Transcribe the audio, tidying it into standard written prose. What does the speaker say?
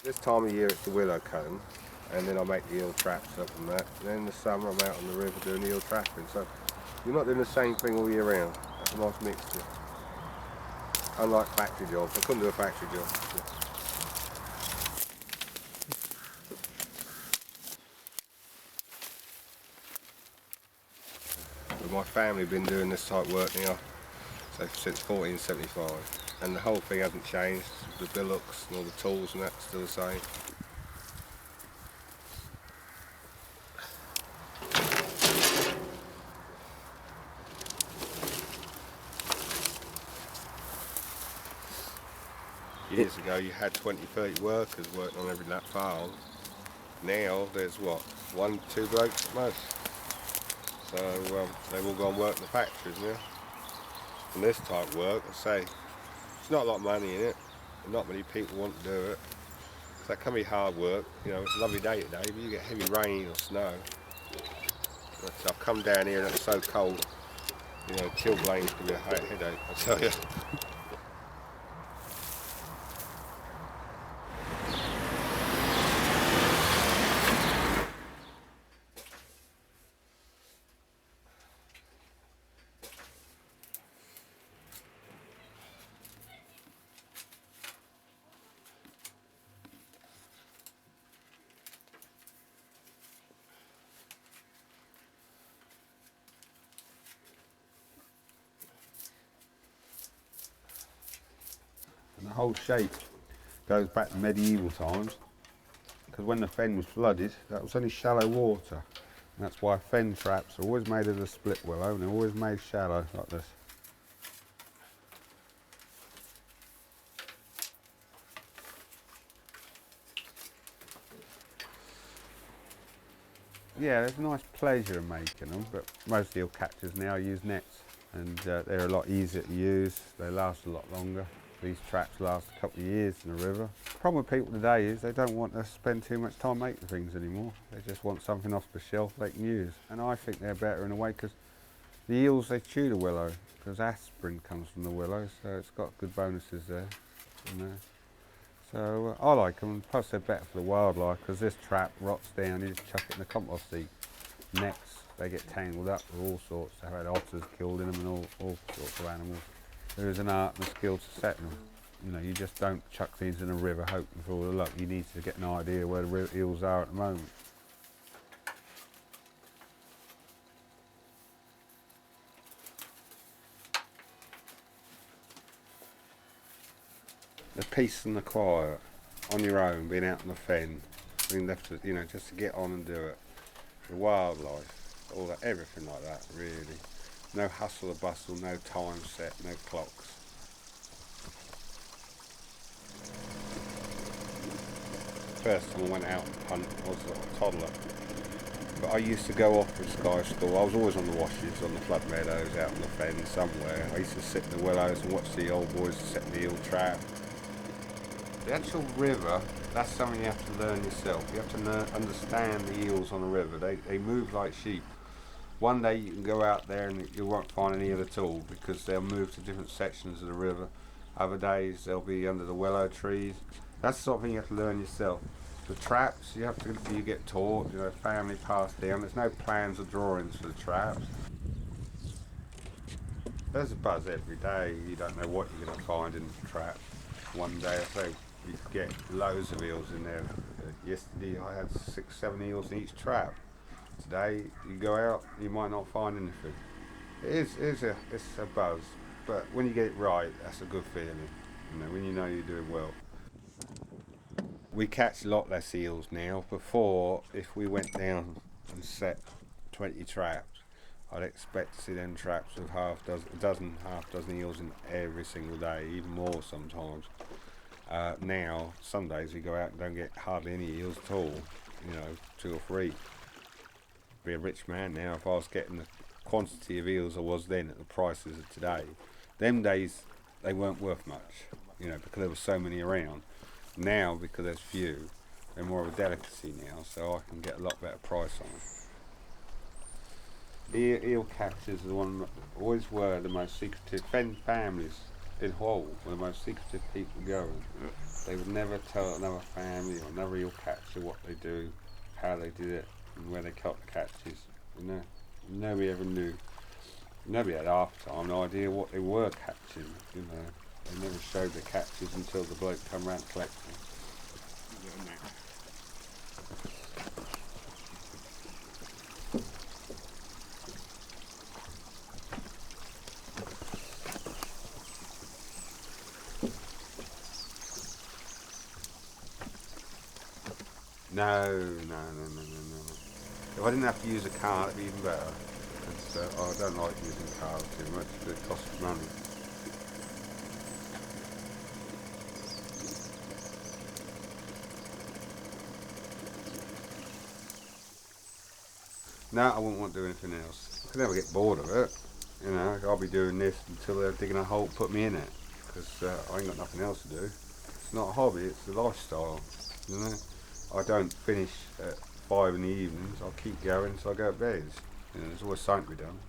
This time of year it's the willow comb, and then I make the eel traps up and that. And then in the summer I'm out on the river doing the eel trapping. So you're not doing the same thing all year round. That's a nice mixture. Unlike factory jobs, I couldn't do a factory job. But my family have been doing this type of work now since 1475, and the whole thing hasn't changed. The billocks and all the tools and that's still the same. Years ago you had 20, 30 workers working on every lap farm. Now there's what, 1, 2 blokes at most. So they've all gone work in the factories now. And this type of work, I say, there's not a lot of money in it, and not many people want to do it. So that can be hard work. You know, it's a lovely day today, but you get heavy rain or snow. But I've come down here and it's so cold. You know, chilblains can be a headache, I tell you. And the whole shape goes back to medieval times, because when the fen was flooded, that was only shallow water. And that's why fen traps are always made of the split willow, and they're always made shallow like this. Yeah, there's a nice pleasure in making them, but most eel catchers now use nets, and they're a lot easier to use. They last a lot longer. These traps last a couple of years in the river. The problem with people today is they don't want to spend too much time making things anymore. They just want something off the shelf they can use. And I think they're better in a way, because the eels, they chew the willow, because aspirin comes from the willow, so it's got good bonuses there. You know. So I like them, plus they're better for the wildlife, because this trap rots down, you just chuck it in the compost heap. Nets, they get tangled up with all sorts. They've had otters killed in them and all sorts of animals. There is an art and a skill to setting them. You know, you just don't chuck these in a river hoping for all the luck. You need to get an idea where the eels are at the moment. The peace and the quiet, on your own, being out on the fen, being left to, you know, just to get on and do it. The wildlife, all that, everything like that, really. No hustle or bustle, no time set, no clocks. First time I went out and hunt, I was a toddler. But I used to go off with Sky School. I was always on the washes, on the flood meadows, out on the fen somewhere. I used to sit in the willows and watch the old boys set the eel trap. The actual river, that's something you have to learn yourself. You have to understand the eels on the river. They move like sheep. One day you can go out there and you won't find any of it at all, because they'll move to different sections of the river. Other days they'll be under the willow trees. That's something you have to learn yourself. The traps, you get taught, you know, family passed down. There's no plans or drawings for the traps. There's a buzz every day. You don't know what you're going to find in the trap. One day, I say, you get loads of eels in there. Yesterday I had 6, 7 eels in each trap. Today you go out, you might not find anything. It's a buzz, but when you get it right, that's a good feeling. You know, when you know you're doing well. We catch a lot less eels now. Before, if we went down and set 20 traps, I'd expect to see them traps with half dozen eels in every single day, even more sometimes. Now, some days we go out and don't get hardly any eels at all, you know, 2 or 3. Be a rich man now if I was getting the quantity of eels I was then at the prices of today. Them days, they weren't worth much, you know, because there were so many around. Now, because there's few, they're more of a delicacy now, so I can get a lot better price on them. Eel catchers are always were the most secretive families. in Hull, where the most secretive people go. They would never tell another family or another eel catcher what they do, how they did it, and where they caught the catches. You know, nobody ever knew. Nobody had half the time no idea what they were catching. You know, they never showed the catches until the bloke come round to collect them. No, no, no, no, no, no. If I didn't have to use a car, it'd be even better. Because I don't like using cars too much. It costs money. No, I wouldn't want to do anything else. I could never get bored of it. You know, I'll be doing this until they're digging a hole to put me in it. Because I ain't got nothing else to do. It's not a hobby, it's a lifestyle. You know, I don't finish at 5 in the evenings. I'll keep going until I go to bed. You know, there's always something to be done.